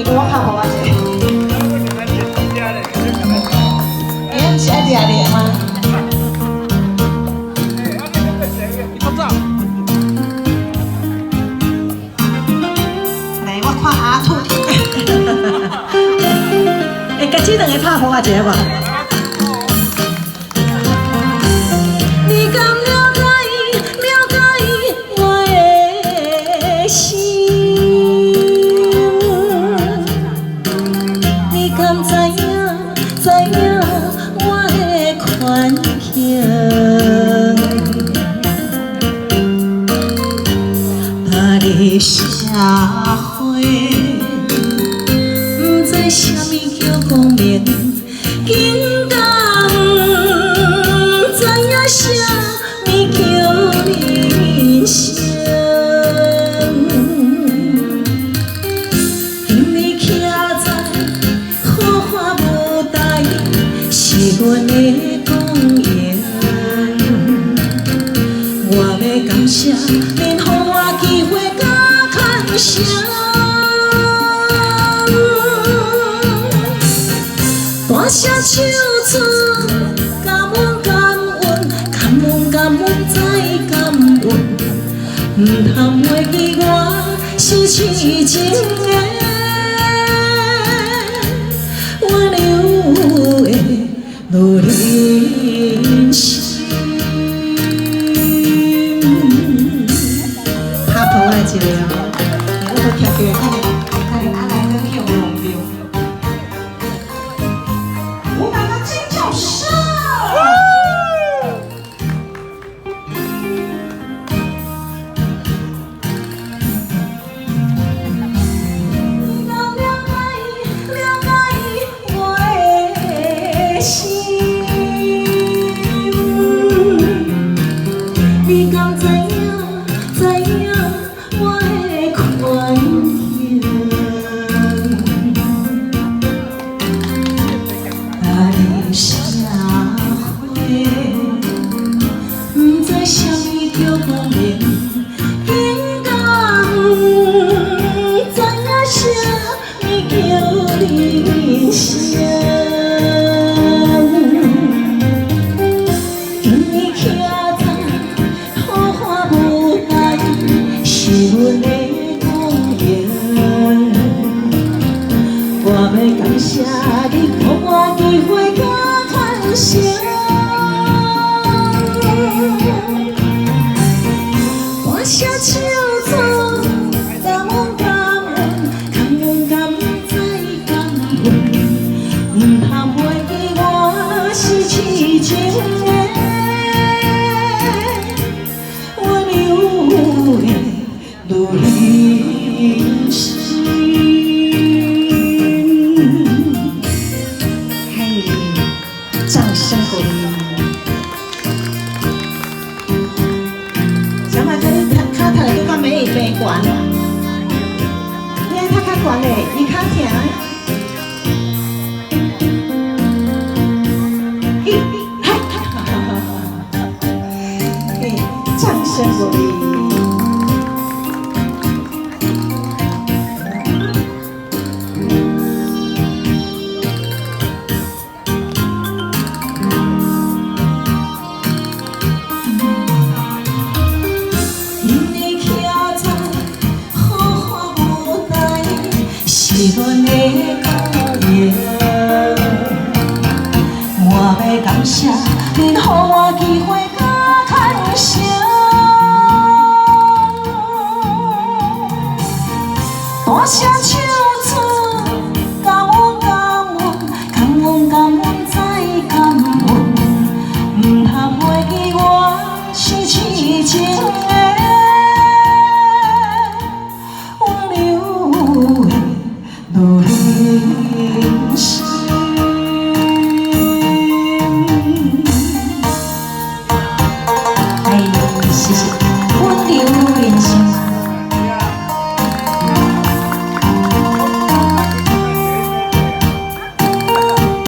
我拍无啊者。哎，是爱掠掠吗？来，我看阿兔。哎，甲这两个拍无啊者无？ 社会不知什么叫光明，竟敢不知影什么叫人生。因为徛在豪华舞台，是阮的公演。我要感谢恁，予我机会。 大声唱出感恩感恩，感恩感恩再感恩，唔通袂记我是痴情的，我流的路人生。拍拖的一个。 我听过，看你阿来跟跳龙流，我把它尖叫声。你敢了解我的心？你敢知影我的快乐？ 社会不知什么叫光明，竟敢不知影什么叫人生。因为徛在豪华舞台，是阮的公演。我要感谢你，予我机会。 我声唱出感恩感恩，感恩感恩再感恩，唔通袂记我是痴情的，我流的路人生。 掌声鼓励！想法就是脚头都较没变悬啦，你爱较悬嘞，伊较疼。掌声鼓励！ 是阮的公演，我要感谢恁，予我机会。